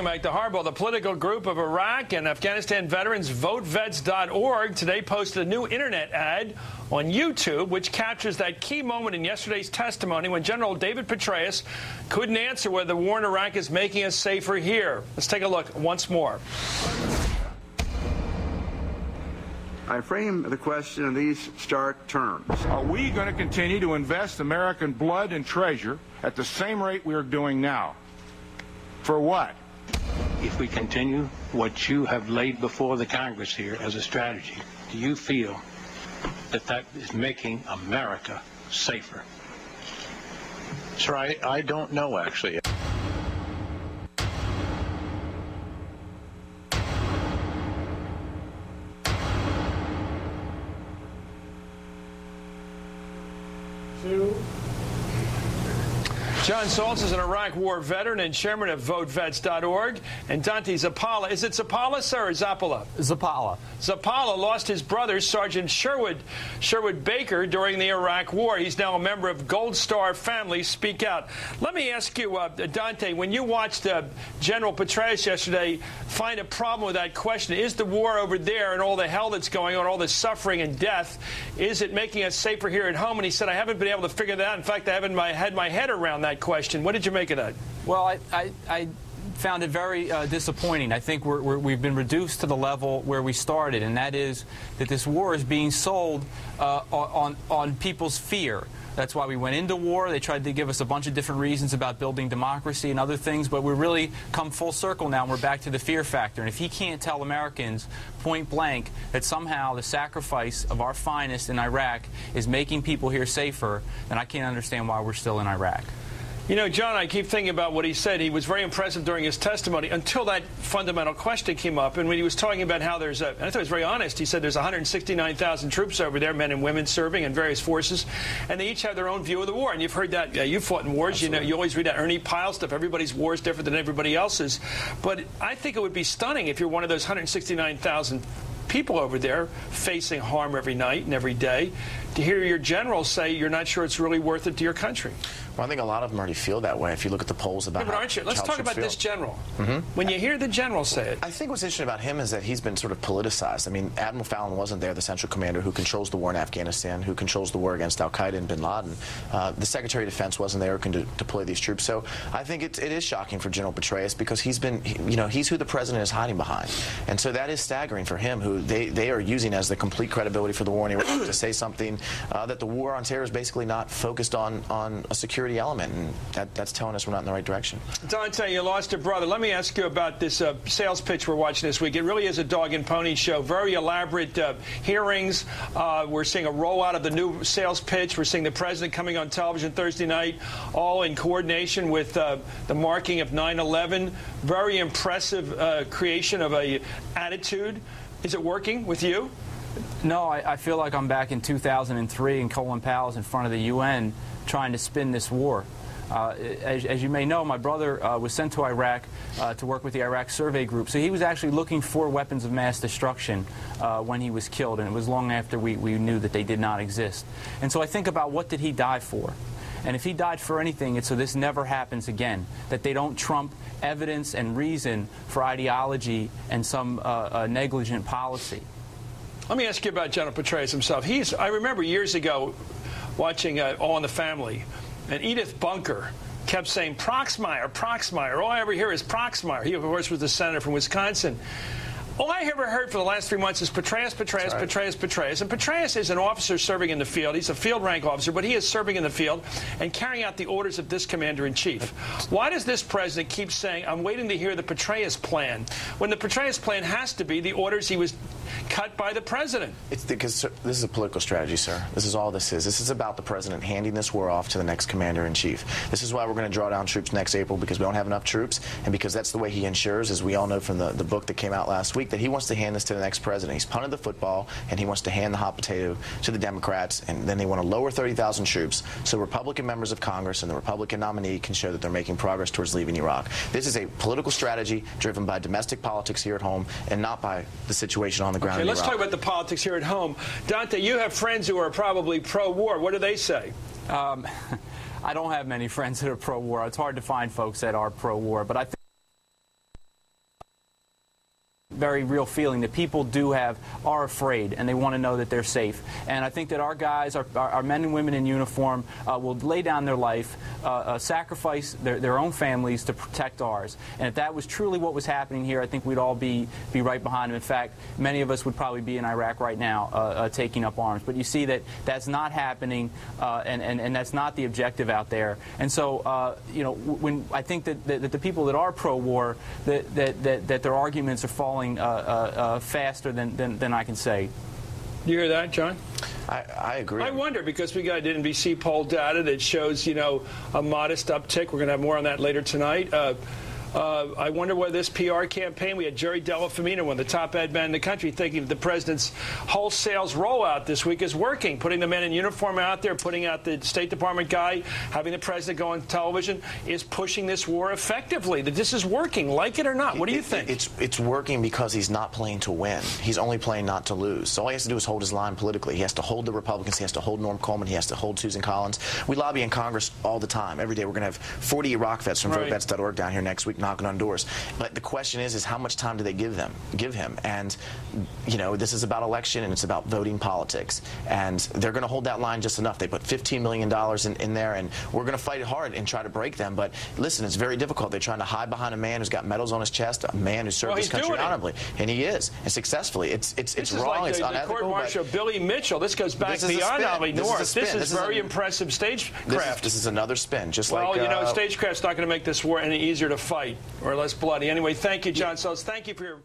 back to Hardball. The political group of Iraq and Afghanistan veterans, VoteVets.org, today posted a new internet ad on YouTube which captures that key moment in yesterday's testimony when General David Petraeus couldn't answer whether the war in Iraq is making us safer here. Let's take a look once more. I frame the question in these stark terms. Are we going to continue to invest American blood and treasure at the same rate we are doing now? For what? If we continue what you have laid before the Congress here as a strategy, do you feel that that is making America safer? Sir, I don't know, actually. Jon Soltz is an Iraq War veteran and chairman of VoteVets.org. And Dante Zappala, is it Zappala, sir, or Zappala? Zappala. Zappala lost his brother, Sergeant Sherwood Baker, during the Iraq War. He's now a member of Gold Star family. Speak out. Let me ask you, Dante, when you watched General Petraeus yesterday find a problem with that question, is the war over there and all the hell that's going on, all the suffering and death, is it making us safer here at home? And he said, I haven't been able to figure that out. In fact, I haven't had my head around that question. What did you make of that? Well, I found it very disappointing. I think we've been reduced to the level where we started, and that is that this war is being sold on people's fear. That's why we went into war. They tried to give us a bunch of different reasons about building democracy and other things, but we're really come full circle now, and we're back to the fear factor. And if he can't tell Americans point blank that somehow the sacrifice of our finest in Iraq is making people here safer, then I can't understand why we're still in Iraq. You know, John, I keep thinking about what he said. He was very impressive during his testimony until that fundamental question came up. And when he was talking about how there's and I thought he was very honest. He said there's 169,000 troops over there, men and women serving in various forces, and they each have their own view of the war. And you've heard that. You fought in wars. Absolutely. You know, you always read that Ernie Pyle stuff. Everybody's war is different than everybody else's. But I think it would be stunning if you're one of those 169,000 people over there facing harm every night and every day, to hear your general say you're not sure it's really worth it to your country. Well, I think a lot of them already feel that way. If you look at the polls about but aren't you? Let's talk about this general. When you hear the general say it. I think what's interesting about him is that he's been sort of politicized. I mean, Admiral Fallon wasn't there, the central commander who controls the war in Afghanistan, who controls the war against al-Qaeda and bin Laden. The Secretary of Defense wasn't there, who can deploy these troops. So I think it is shocking for General Petraeus because he's been, you know, he's who the president is hiding behind. And so that is staggering for him, who they are using as the complete credibility for the war in Iraq to say something that the war on terror is basically not focused on a security element. And that's telling us we're not in the right direction. Dante, you lost a brother. Let me ask you about this sales pitch we're watching this week. It really is a dog and pony show. Very elaborate hearings. We're seeing a rollout of the new sales pitch. We're seeing the president coming on television Thursday night, all in coordination with the marking of 9/11. Very impressive creation of a attitude. Is it working with you? No, I feel like I'm back in 2003 and Colin Powell's in front of the UN trying to spin this war. As you may know, my brother was sent to Iraq to work with the Iraq Survey Group. So he was actually looking for weapons of mass destruction when he was killed, and it was long after we knew that they did not exist. And so I think about what did he die for? And if he died for anything, it's so this never happens again, that they don't trump evidence and reason for ideology and some negligent policy. Let me ask you about General Petraeus himself. I remember years ago watching All in the Family, and Edith Bunker kept saying, Proxmire, Proxmire. All I ever hear is Proxmire. He, of course, was the senator from Wisconsin. All I ever heard for the last 3 months is Petraeus, Petraeus, right. Petraeus, Petraeus. And Petraeus is an officer serving in the field. He's a field rank officer, but he is serving in the field and carrying out the orders of this commander-in-chief. Why does this president keep saying, I'm waiting to hear the Petraeus plan, when the Petraeus plan has to be the orders he was cut by the president? It's because this is a political strategy, sir. This is all this is. This is about the president handing this war off to the next commander-in-chief. This is why we're going to draw down troops next April, because we don't have enough troops, and because that's the way he ensures, as we all know from the book that came out last week, that he wants to hand this to the next president. He's punted the football, and he wants to hand the hot potato to the Democrats, and then they want to lower 30,000 troops so Republican members of Congress and the Republican nominee can show that they're making progress towards leaving Iraq. This is a political strategy driven by domestic politics here at home and not by the situation on the ground in Iraq. Let's talk about the politics here at home. Dante, you have friends who are probably pro-war. What do they say? I don't have many friends that are pro-war. It's hard to find folks that are pro-war, but I think very real feeling that people are afraid, and they want to know that they're safe. And I think that our guys, our men and women in uniform, will lay down their life, sacrifice their own families to protect ours. And if that was truly what was happening here, I think we'd all be right behind them. In fact, many of us would probably be in Iraq right now taking up arms. But you see that that's not happening, and that's not the objective out there. And so, you know, when I think that the people that are pro-war, that their arguments are falling faster than I can say. You hear that, John? I agree. I wonder, because we got NBC poll data that shows, you know, a modest uptick. We're going to have more on that later tonight. I wonder whether this PR campaign, we had Jerry Delafamina, one of the top ed men in the country, thinking that the president's wholesale rollout this week is working, putting the men in uniform out there, putting out the State Department guy, having the president go on television, is pushing this war effectively, that this is working, like it or not. What do you think? It's working because he's not playing to win. He's only playing not to lose. So all he has to do is hold his line politically. He has to hold the Republicans. He has to hold Norm Coleman. He has to hold Susan Collins. We lobby in Congress all the time. Every day we're going to have 40 Iraq vets from VoteVets.org down here next week knocking on doors. But the question is how much time do they give him? And, you know, this is about election and it's about voting politics. And they're going to hold that line just enough. They put $15 million in there, and we're going to fight hard and try to break them. But listen, it's very difficult. They're trying to hide behind a man who's got medals on his chest, a man who served this country honorably. And he is, and successfully. It's wrong, like it's unethical. Court Martial Billy Mitchell. This goes back beyond Ollie North. This is very impressive stagecraft. This is another spin. Well, you know, stagecraft's not going to make this war any easier to fight or less bloody. Anyway, thank you, Jon Soltz. Thank you for your